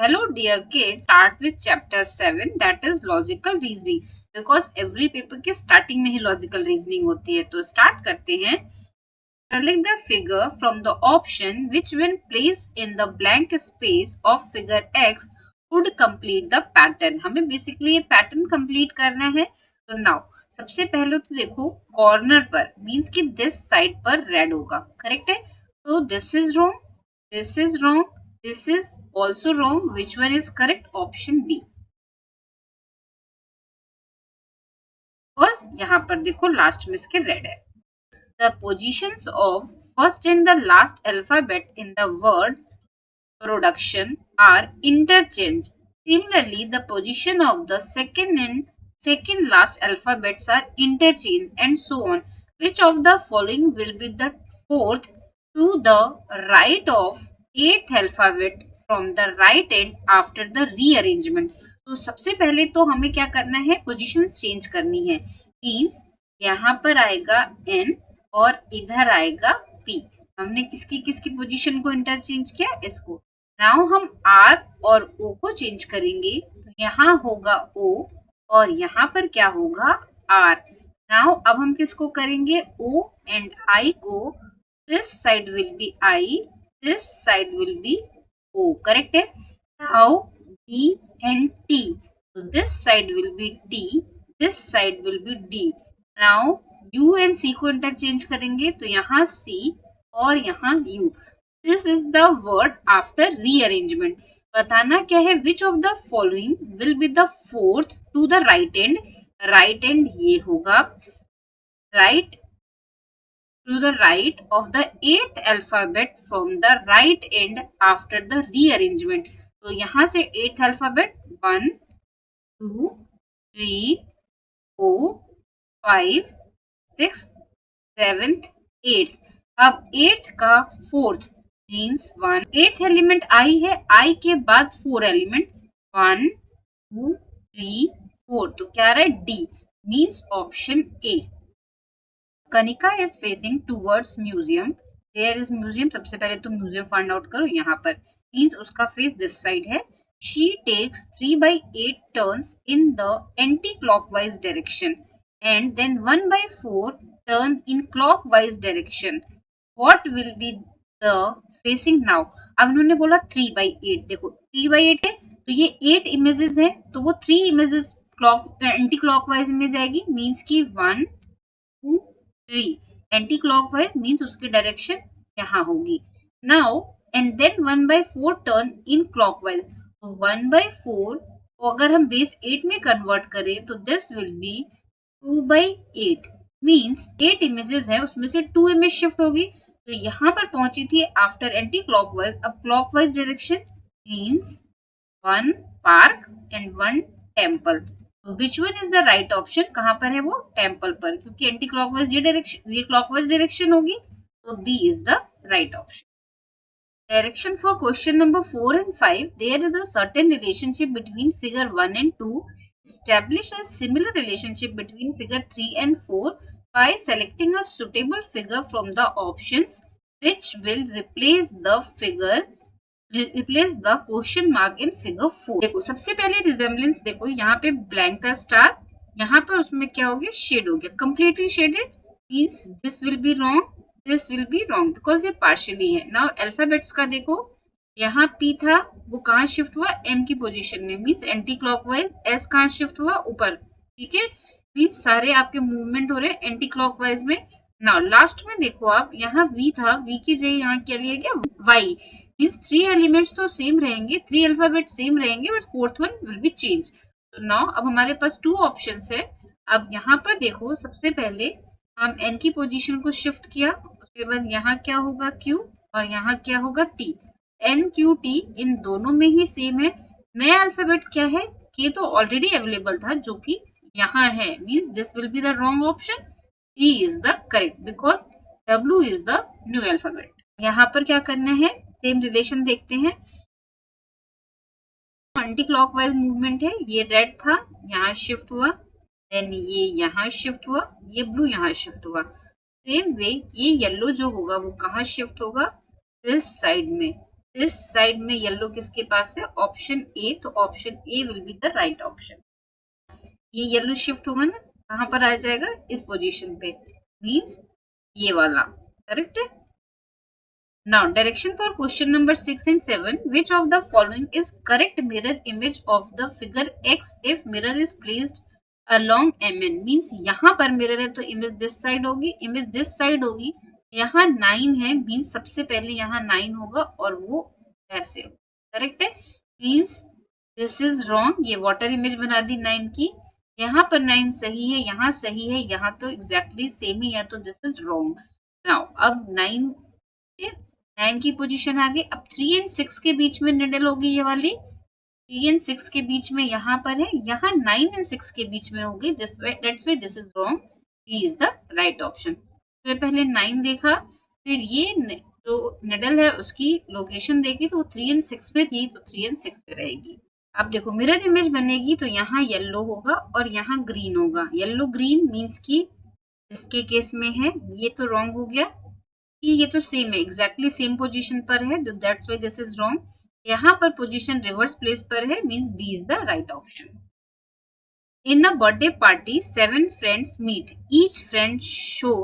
Hello dear kids, start with chapter 7 that is logical reasoning because every paper के starting में ही logical reasoning होती है तो start करते हैं. Select the figure from the option which when placed in the blank space of figure X would complete the pattern. हमें basically ये pattern complete करना है. तो now सबसे पहले तो देखो corner पर means कि this side पर red होगा, correct है? तो this is wrong, this is wrong, this is also wrong. Which one is correct? Option B. Because यहाँ पर देखो लास्ट में इसके रेड है. The positions of first and the last alphabet in the word production are interchanged. Similarly, the position of the second and second last alphabets are interchanged and so on. Which of the following will be the fourth to the right of eighth alphabet from the right end after the rearrangement? तो सबसे पहले तो हमें क्या करना है, positions change करनी है. मीन्स यहाँ पर आएगा n और इधर आएगा p. हमने किसकी किसकी पोजीशन को इंटरचेंज किया, इसको. नाउ हम r और o को चेंज करेंगे तो यहाँ होगा o और यहाँ पर क्या होगा r. नाउ अब हम किसको करेंगे, o एंड i को. This side will be i, this side will be o, correct है. Now d and t, so this side will be t, this side will be d. Now u and c को interchange करेंगे तो यहाँ c और यहाँ u. This is the word after rearrangement. बताना क्या है, which of the following will be the fourth to the right end. right end ये होगा, right to the right of the eighth alphabet from the right end after the rearrangement. तो यहाँ से eighth alphabet 1 2 3 4 5 6 7 8. अब 8 का fourth means 1. 8th element I है, आई के बाद 4 एलिमेंट 1 2 3 4. तो क्या रहा है, D means option A. Kanika is facing towards museum. Where is museum, सबसे पहले तो म्यूजियम फाइंड आउट करो. यहाँ पर मीन्स उसका फेस दिस साइड है. She takes 3/8 turns in the anti-clockwise direction and then 1/4 turn in clockwise direction. What will be the facing now? अब उन्होंने बोला 3/8. देखो 3/8 है तो ये 8 इमेजेस है तो वो 3 इमेजेस एंटी क्लॉकवाइज में जाएगी. मीन्स की 1 2 3. एंटी क्लॉकवाइज मीन्स उसकी डायरेक्शन यहाँ होगी. Now and then 1/4 turn in clockwise. 1/4 को अगर हम बेस 8 में कन्वर्ट करें तो this will be 2/8. Means 8 images है उसमें से 2 इमेज शिफ्ट होगी तो यहाँ पर पहुंची थी आफ्टर एंटी क्लॉकवाइज. अब clockwise direction means 1 park and 1 temple. तो which one is the right option, कहाँ पर है वो, टेम्पल पर, क्योंकि एंटी क्लॉकवाइज ये क्लॉकवाइज डायरेक्शन होगी तो B is the right option. Direction for question number 4 and 5. There is a certain relationship between figure 1 and 2. Establish a similar relationship between figure 3 and 4 by selecting a suitable figure from the options which will replace the question mark in figure 4. देखो सबसे पहले resemblance देखो, यहाँ पे blank था star, यहाँ पर उसमें क्या हो गया, shade हो गया, completely shaded. means this will be wrong, this will be wrong because ये partially है. now alphabets का देखो, यहाँ P था वो कहाँ शिफ्ट हुआ, M की पोजीशन में. Means anti clockwise. S कहाँ शिफ्ट हुआ, ऊपर. ठीक है, मीन्स सारे आपके मूवमेंट हो रहे हैं एंटी क्लॉकवाइज में. नाउ लास्ट में देखो आप, यहाँ V था, V की जगह यहाँ क्या लिया गया, Y. मीन्स 3 एलिमेंट्स तो सेम रहेंगे, 3 अल्फाबेट सेम रहेंगे but fourth one will be change. तो नाउ अब हमारे पास 2 ऑप्शंस है. अब यहाँ पर देखो सबसे पहले हम N की पोजीशन को शिफ्ट किया, उसके बाद यहाँ क्या होगा Q और यहाँ क्या होगा T. NQT इन दोनों में ही सेम है. नया अल्फाबेट क्या है, K तो ऑलरेडी अवेलेबल था जो कि यहाँ है. Means this will be the wrong option. E is the correct because W is the new alphabet. यहाँ पर क्या करना है, सेम रिलेशन देखते हैं. एंटी क्लॉकवाइज मूवमेंट है, ये रेड था यहाँ शिफ्ट हुआ, देन ये यहाँ शिफ्ट हुआ, ये ब्लू यहाँ शिफ्ट हुआ. सेम वे ये येलो जो होगा वो कहाँ शिफ्ट होगा, दिस साइड में. इस साइड में येलो किसके पास है, ऑप्शन ए, तो option A will be the right option. ये येलो शिफ्ट होगा ना, कहां पर आ जाएगा, इस पोजीशन पे, मींस ये वाला, करेक्ट है। Now direction for question number 6 and 7, which of the following is correct mirror image of the figure x if mirror is placed along mn, means यहाँ पर मिरर है तो इमेज दिस साइड होगी, image this side होगी, यहाँ 9 है means सबसे पहले यहाँ 9 होगा और वो ऐसे, करेक्ट है, मींस दिस इज रॉन्ग, ये वाटर इमेज बना दी 9 की, यहाँ पर 9 सही है, यहाँ सही है, यहाँ तो एग्जैक्टली सेम ही है, तो दिस इज रॉन्ग। नाउ अब 9 की पोजीशन आ गई, अब 3 and 6 के बीच में निडल होगी ये वाली, 3 and 6 के बीच में यहाँ पर है, यहाँ 9 and 6 के बीच में होगी, that's why this is wrong, B is the right option. तो पहले 9 देखा, फिर ये जो निडल है उसकी लोकेशन देखी तो 3 and 6 पे थी, तो 3 and 6 पे रहेगी। अब देखो मिरर इमेज बनेगी तो यहाँ येलो होगा और यहाँ ग्रीन होगा, येलो ग्रीन मीन्स की इसके केस में है, ये तो रॉन्ग हो गया, ये तो सेम है, एग्जैक्टली सेम पोजीशन पर है, दैट्स व्हाई दिस इज रॉन्ग। यहाँ पर पोजीशन रिवर्स प्लेस पर है, means B is the right option. In a birthday party 7 friends meet, each friend show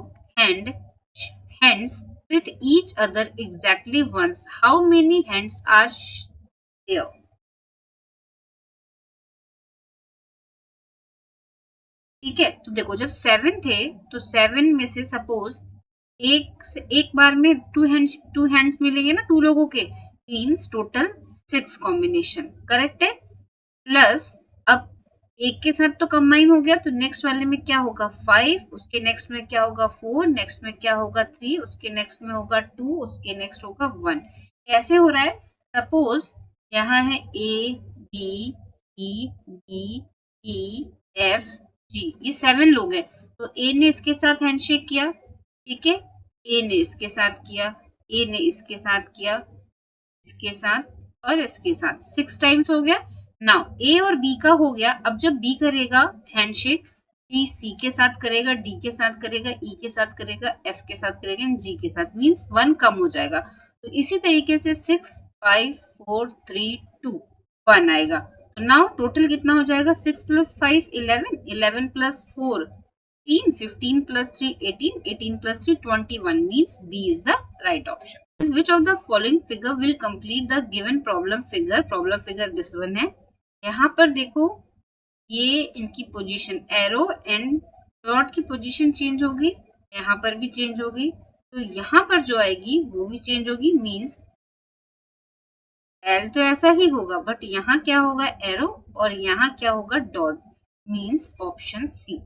hands with each other exactly once, how many hands are there? ठीक है, तो देखो जब 7 थे तो 7 में से सपोज एक बार में टू हैंड्स मिलेंगे ना, 2 लोगों के, मीन्स टोटल 6 कॉम्बिनेशन, करेक्ट है। प्लस अब एक के साथ तो कंबाइन हो गया, तो नेक्स्ट वाले में क्या होगा 5, उसके नेक्स्ट में क्या होगा 4, नेक्स्ट में क्या होगा 3, उसके नेक्स्ट में होगा 2, उसके नेक्स्ट होगा 1, ऐसे हो रहा है। सपोज यहाँ है A B C D E F G, ये 7 लोग हैं, तो A ने इसके साथ हैंडशेक किया, ठीक है, ए ने इसके साथ किया, ए ने इसके साथ किया, इसके साथ और इसके साथ, 6 टाइम्स हो गया। नाउ ए और बी का हो गया, अब जब बी करेगा हैंडशेक, बी सी के साथ करेगा, डी के साथ करेगा, ई के साथ करेगा, एफ के साथ करेगा एंड जी के साथ, मींस 1 कम हो जाएगा। तो इसी तरीके से 6 5 4 3 2 1 आएगा, तो नाउ टोटल कितना हो जाएगा 6 + 5 11, 11 + 4 15, 15 + 3 18, 18 + 3 21, means B is the right option. Which of the following figure will complete the given problem figure? Problem figure this one है, यहाँ पर देखो ये इनकी पोजीशन एरो एंड डॉट की पोजीशन चेंज होगी, यहाँ पर भी चेंज होगी, तो यहाँ पर जो आएगी वो भी चेंज होगी, मीन्स एल तो ऐसा ही होगा, बट यहाँ क्या होगा एरो और यहाँ क्या होगा dot, means option C.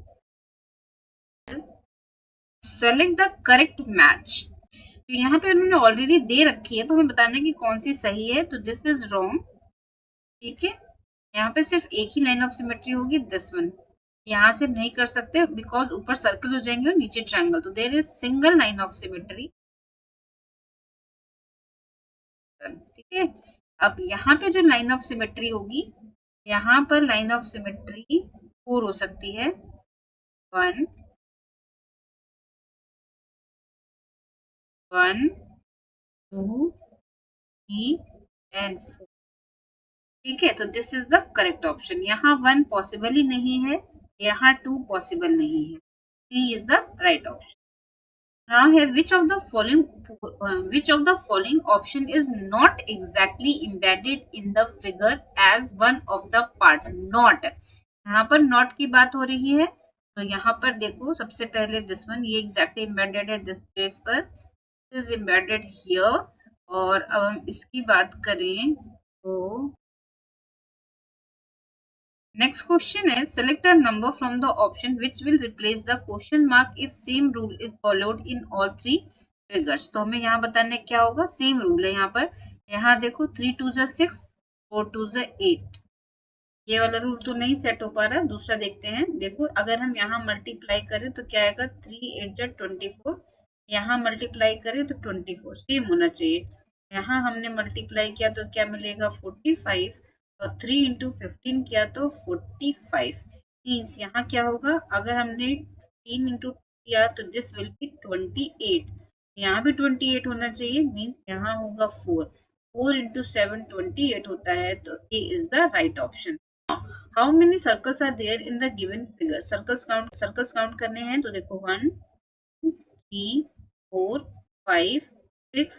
Select the correct match, तो यहाँ पे उन्होंने ऑलरेडी दे रखी है तो हमें बताना है कि कौन सी सही है, तो दिस इज रॉन्ग, ठीक है, यहाँ पे सिर्फ एक ही लाइन ऑफ सिमेट्री होगी, दिस वन, यहाँ से नहीं कर सकते बिकॉज ऊपर सर्कल हो जाएंगे और नीचे ट्रायंगल, तो there is single line of symmetry, ठीक है। अब यहाँ पे जो लाइन ऑफ सिमेट्री होगी, यहाँ पर लाइन ऑफ सिमेट्री 4 हो सकती है, 1 1 2 3 एंड 4, ठीक है, तो this is the correct option. यहाँ 1 पॉसिबल ही नहीं है, यहाँ 2 पॉसिबल नहीं है, 3 is the right option. Now है which of the following option is not exactly embedded in the figure as one of the part? Not, यहाँ पर not की बात हो रही है, तो यहाँ पर देखो सबसे पहले this one, ये exactly embedded है this place पर, this is embedded here, और अब हम इसकी बात करें तो next question is select a number from the option which will replace the question mark if same rule is followed in all 3 figures। तो हमें यहाँ बताने क्या होगा, सेम रूल है यहाँ पर, यहाँ देखो 3 2 6 4 2 8, ये वाला रूल तो नहीं सेट हो पा रहा, दूसरा देखते हैं। देखो अगर हम यहाँ मल्टीप्लाई करें तो क्या आएगा 3 8 24, यहाँ मल्टीप्लाई करें तो 24, सेम होना चाहिए। यहाँ हमने मल्टीप्लाई किया तो क्या मिलेगा 45, और 3 × 15 किया तो 45, मीन्स यहाँ क्या होगा, अगर हमने 3 × किया तो दिस विल बी 28, यहाँ भी 28 होना चाहिए, मीन्स यहाँ होगा 4, 4 into 7 28 होता है, तो A is the right option. How many circles are there in the given figure? Circles count करने हैं तो देखो 1 2 3 4 5 6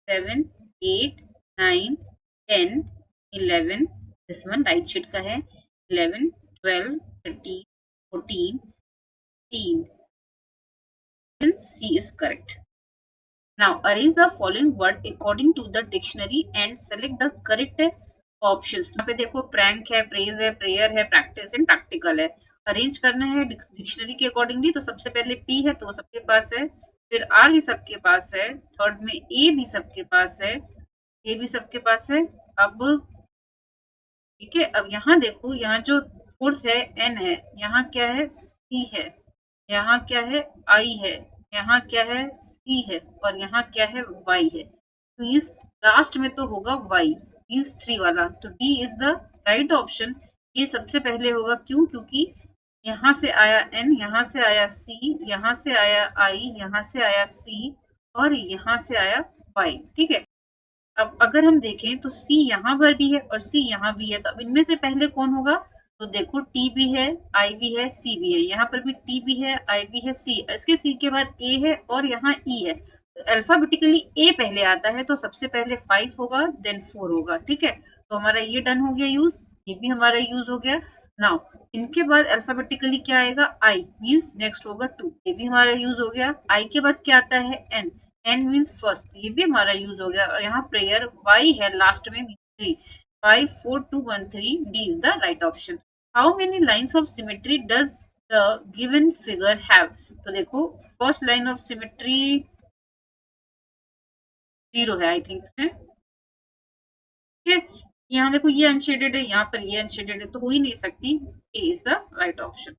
7 8 9 10 11. दिस वन राइट शीट का है. 11 12 13 14 15. C is correct. Now arrange the following word according to the dictionary and select the correct options. यहाँ पे देखो prank है, प्रेज है, प्रेयर है, प्रैक्टिस एंड प्रैक्टिकल है. अरेंज करना है डिक्शनरी के अकॉर्डिंगली, तो सबसे पहले P है तो वो सबके पास है, फिर R भी सबके पास है, थर्ड में A भी सबके पास है, A भी सबके पास है. अब ठीक है, अब यहाँ देखो, यहाँ जो फोर्थ है N है, यहाँ क्या है C है, यहाँ क्या है I है, यहाँ क्या है C है, और यहाँ क्या है Y है. तो इस लास्ट में तो होगा Y, इस 3 वाला, तो D is the right option. ये सबसे पहले होगा. क्यों? क्योंकि यहाँ से आया N, यहाँ से आया C, यहाँ से आया I, यहाँ से आया C, और यहाँ से आया Y. ठीक है, अब अगर हम देखें तो C यहाँ पर भी है और C यहाँ भी है, तो अब इनमें से पहले कौन होगा? तो देखो T भी है, I भी है, C भी है. यहाँ पर भी T भी है, I भी है, C. इसके C के बाद A है और यहाँ E है. तो अल्फाबेटिकली A पहले आता है, तो सबसे पहले 5 होगा, देन 4 होगा. ठीक है, तो हमारा ये डन हो गया यूज, ये भी हमारा यूज हो गया. नाउ इनके बाद अल्फाबेटिकली क्या आएगा? I मीन्स नेक्स्ट होगा 2. ये भी हमारा यूज हो गया. I के बाद क्या आता है? N. N मीन्स फर्स्ट, ये भी हमारा यूज हो गया. और यहाँ प्रेयर Y है लास्ट में, 3. 5 4 2 1 3. D is the right option. How many lines of symmetry does the given figure have? तो देखो फर्स्ट लाइन ऑफ सिमेट्री 0 है आई थिंक इसमें. ठीक है, यहाँ देखो ये अनशेडेड है, यहाँ पर ये अनशेडेड है, तो हो ही नहीं सकती. A is the right option.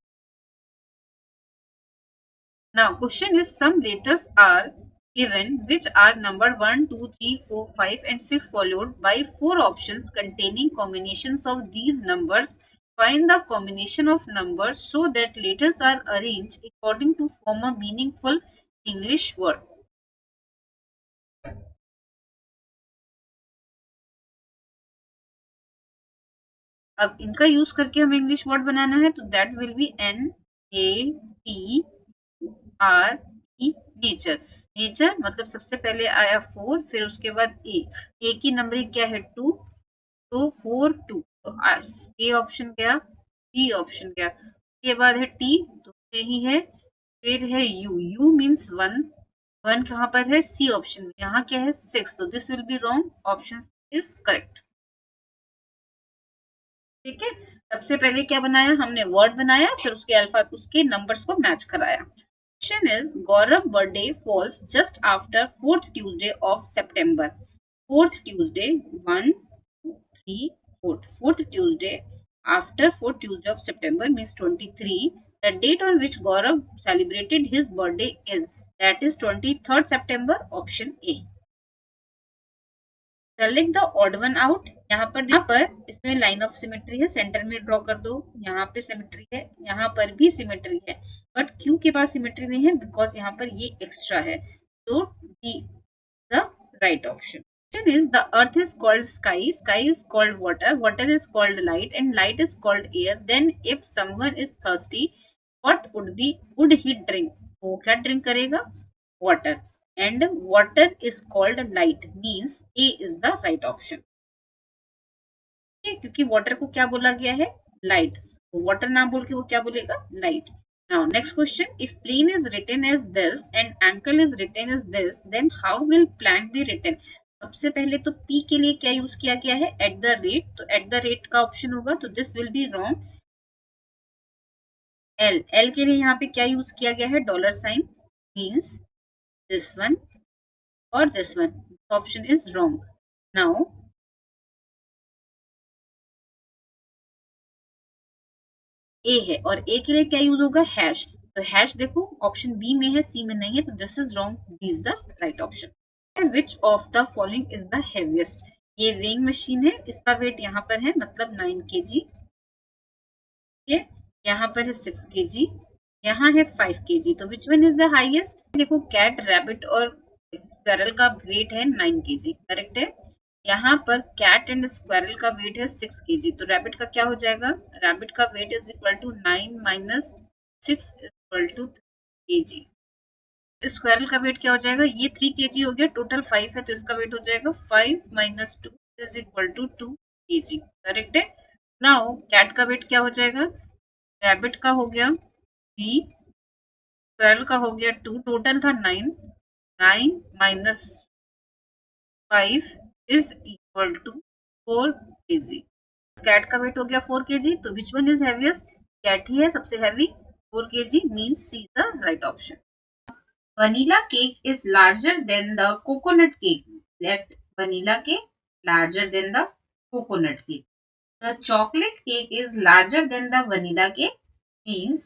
Now question is some letters are given which are numbered 1 2 3 4 5 and 6 followed by 4 options containing combinations of these numbers. Find the combination of numbers so that letters are arranged according to form a meaningful English word. अब इनका use करके हमें English word बनाना है, तो that will be NATURE. Nature मतलब सबसे पहले आया 4, फिर उसके बाद ए की नंबरिंग क्या है 2, तो 4 2, तो ए ऑप्शन गया, बी ऑप्शन गया. उसके बाद है टी, तो यही है. फिर है यू मीन्स 1, 1 कहाँ पर है? सी ऑप्शन में. यहाँ क्या है 6, तो this will be wrong. Option is correct. ठीक है, सबसे पहले क्या बनाया हमने? वर्ड बनाया, फिर उसके अल्फा उसके नंबर्स को मैच कराया. Question is Gaurav birthday falls just after 4th Tuesday of September. 4th Tuesday 1 2 3 4th. 4th Tuesday after 4th Tuesday of September means 23. The date on which Gaurav celebrated his birthday is, that is 23rd September. Option A. Select the odd one out. यहाँ पर इसमें line of symmetry है, centre में draw कर दो. यहाँ पे symmetry है, यहाँ पर भी सिमेट्री है, बट क्यू के पास सिमेट्री नहीं है बिकॉज यहाँ पर ये एक्स्ट्रा है. तो D the right option. Is the earth is called sky is called water is called light, and light is called air. Then if someone is thirsty, what would he drink? वो क्या drink करेगा? Water. And water is called light means A is the right option. क्योंकि water को क्या बोला गया है? light. तो water ना बोल के वो क्या बोलेगा? light. Now next question, if plane is written as this and ankle is written as this, then how will plank be written? सबसे पहले तो P के लिए क्या यूज किया गया है? at the rate. तो at the rate का ऑप्शन होगा, तो this will be wrong. L के लिए यहाँ पे क्या यूज किया गया है? Dollar sign means this one or this one. Option is wrong. Now A है, और A के लिए क्या यूज होगा? हैश. तो हैश देखो ऑप्शन बी में है, सी में नहीं है, तो this is wrong. B is the right option. Which of the following is the heaviest? ये वेइंग मशीन है, इसका वेट यहाँ पर है मतलब 9 kg. यहाँ पर है 6 kg, यहाँ है 5 kg. तो which one is the highest? देखो कैट, रैबिट और स्क्वायरल का वेट है 9 kg. करेक्ट है. यहाँ पर कैट एंड स्क्वायरल का वेट है 6 kg, तो रैबिट का क्या हो जाएगा? रैबिट का weight is equal to 9 minus 6 equal to 3 kg। Squirrel का वेट क्या हो जाएगा? ये 3 kg हो गया, टोटल 5 है तो इसका वेट हो जाएगा 5 minus 2 is equal to 2 kg। Correct है। नाउ कैट का वेट क्या हो जाएगा? रैबिट का हो गया 3, स्क्वायरल का हो गया 2, टोटल था 9, 9 minus 5 is equal to 4 kg। Cat का वेट हो गया 4 kg, तो which one is heaviest? Cat ही है सबसे heavy, 4 kg means C the right option. Vanilla cake is larger than the coconut cake. Let vanilla cake larger than the coconut cake. The chocolate cake is larger than the vanilla cake means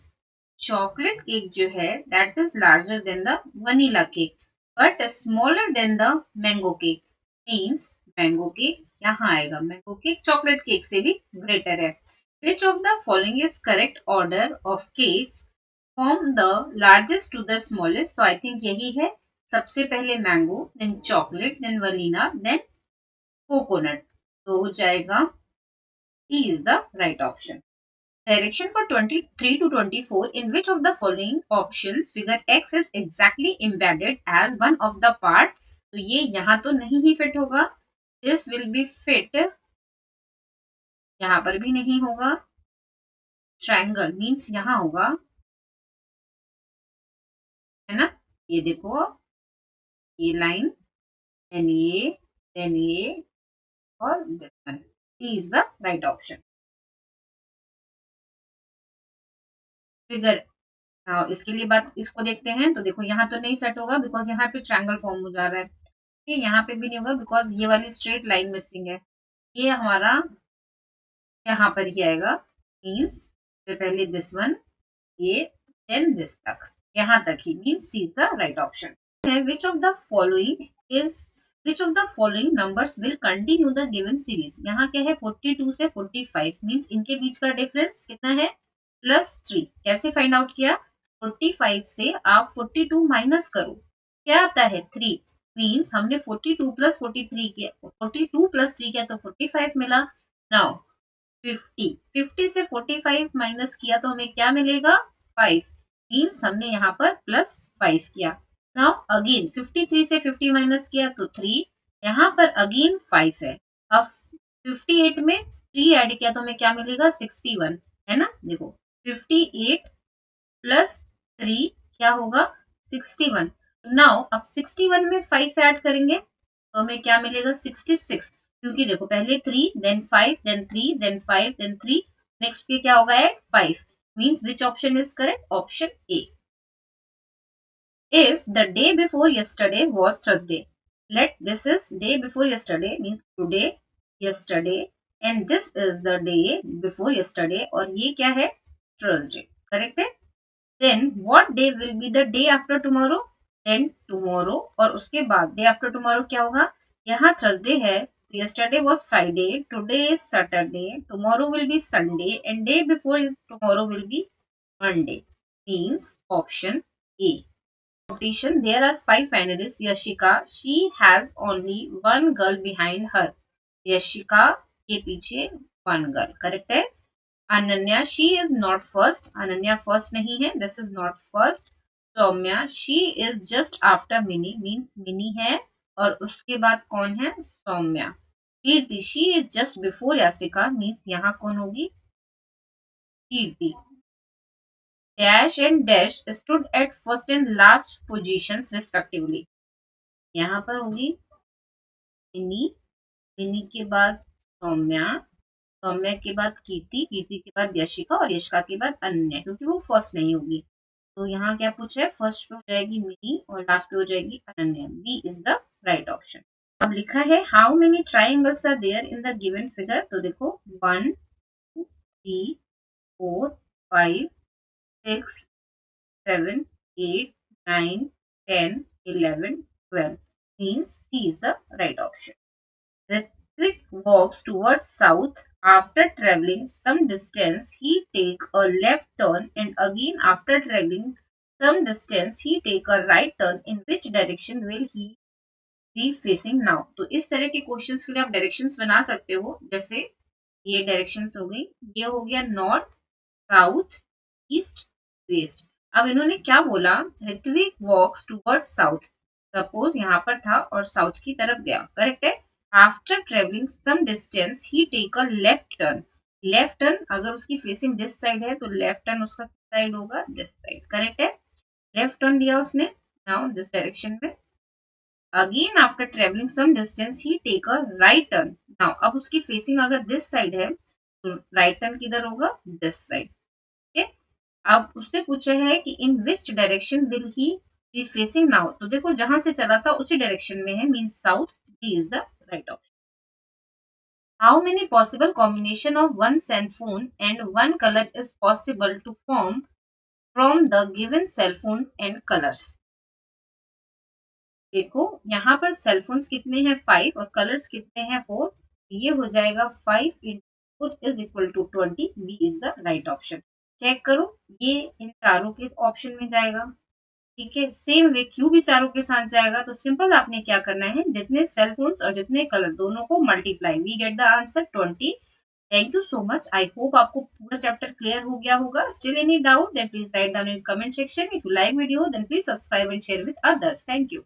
chocolate cake जो है that is larger than the vanilla cake but smaller than the mango cake means mango cake यहाँ आएगा, mango cake chocolate cake से भी greater है। Which of the following is correct order of cakes from the largest to the smallest? तो I think यही है, सबसे पहले mango, then chocolate, then vanilla, then coconut, तो हो जाएगा E is the right option. Direction for 23 to 24. In which of the following options figure X is exactly embedded as one of the part? तो ये यहाँ तो नहीं ही fit होगा, this will be fit, यहाँ पर भी नहीं होगा, ट्रायंगल मीन्स यहाँ होगा, है ना? ये देखो, ये लाइन, देन ये और this one. E is the right option. Figure, इसके लिए बात इसको देखते हैं, तो देखो यहाँ तो नहीं सेट होगा बिकॉज यहाँ पे ट्रायंगल फॉर्म हो जा रहा है, ठीक है, यहाँ पे भी नहीं होगा बिकॉज ये वाली स्ट्रेट लाइन मिसिंग है, ये हमारा यहाँ पर ही आएगा, मीन्स पहले दिस वन, ये देन दिस तक, यहाँ तक ही, means C is the right option है। Which of the following is which of the following numbers will continue the given series? यहाँ क्या है 42 से 45 मीन्स इनके बीच का डिफरेंस कितना है? +3। कैसे फाइंड आउट किया? 45 से आप 42 माइनस करो, क्या आता है? 3 मीन्स हमने 42 प्लस 43 किया, 42 प्लस 3 किया तो 45 मिला। नाउ 50 से 45 माइनस किया तो हमें क्या मिलेगा? 5 मीन्स हमने यहाँ पर +5 किया। नाउ अगेन 53 से 50 माइनस किया तो 3, यहाँ पर अगेन 5 है। अब 58 में 3 ऐड किया तो हमें क्या मिलेगा? 61, है ना? देखो 58 प्लस 3 क्या होगा? 61। नाउ अब 61 में 5 ऐड करेंगे तो हमें क्या मिलेगा? 66, क्योंकि देखो पहले 3 then 5 then 3 then 5 then 3, next पे क्या होगा? Add 5 means which option is correct? Option A. If the day before yesterday was Thursday, let this is day before yesterday means today, yesterday, and this is the day before yesterday और ये क्या है? Thursday, correct है? Then what day will be the day after tomorrow? Then tomorrow और उसके बाद day after tomorrow क्या होगा? यहाँ Thursday है तो yesterday was Friday, today is Saturday, tomorrow will be Sunday, and day before tomorrow will be Monday. Means option A. Competition. There are 5 finalists. Yashika, she has only one girl behind her. Yashika के पीछे one girl. Correct है? Ananya, she is not first. Ananya first नहीं है. This is not first. Soumya, she is just after Mini. Means Mini है और उसके बाद कौन है? सौम्या। कीर्ति, she is just before Yashica. Means यहाँ कौन होगी? कीर्ति। Dash and Dash stood at first and last positions respectively. यहाँ पर होगी मिनी, मिनी के बाद सौम्या, सौम्या के बाद कीर्ति, कीर्ति के बाद यशिका और यशिका के बाद अन्य, क्योंकि वो फर्स्ट नहीं होगी। तो यहाँ क्या पूछा है? फर्स्ट पे हो जाएगी मिनी और लास्ट पे हो जाएगी Ananya. B is the right option. अब लिखा है how many triangles are there in the given figure? तो देखो 1 2 3 4 5 6 7 8 9 10 11 12 means C is the right option. Ritvik walks towards south. After traveling some distance, he take a left turn and again after traveling some distance, he take a right turn. In which direction will he B facing now. तो इस तरह के questions के लिए आप directions बना सकते हो, जैसे ये डायरेक्शंस हो गई, ये हो गया नॉर्थ, साउथ, ईस्ट, वेस्ट। अब इन्होंने क्या बोला, ऋत्विक वॉक्स टुवर्ड साउथ। सपोज यहाँ पर था और साउथ की तरफ गया, करेक्ट है। After travelling some distance he take a left turn. Left turn अगर उसकी फेसिंग दिस साइड है तो लेफ्ट टर्न उसका साइड होगा दिस साइड, करेक्ट है। लेफ्ट टर्न लिया उसने, नाउ दिस डायरेक्शन में। Again after travelling some distance he take a right turn. Now अब उसकी फेसिंग अगर दिस साइड है तो राइट टर्न किधर होगा, दिस साइड। ओके, अब उससे पूछा है कि in which direction will he be facing now. तो देखो जहां से चला था उसी डायरेक्शन में है, mean south. D is the right option. How many possible combination of one cell phone and one colour is possible to form from the given cell phones and colours. देखो यहाँ पर सेल फोन्स कितने हैं, 5, और colours कितने हैं, 4। ये हो जाएगा 5 into 4 is equal to 20। B is the right option. Check करो, ये इन चारों के ऑप्शन में जाएगा। ठीक है, सेम वे क्यू भी चारों के साथ जाएगा। तो सिंपल आपने क्या करना है, जितने सेल फोन्स और जितने कलर दोनों को multiply, we get the answer 20। Thank you so much. I hope आपको पूरा चैप्टर क्लियर हो गया होगा। Still any doubt then please write down in comment section. If you like video then please subscribe and share with others. Thank you.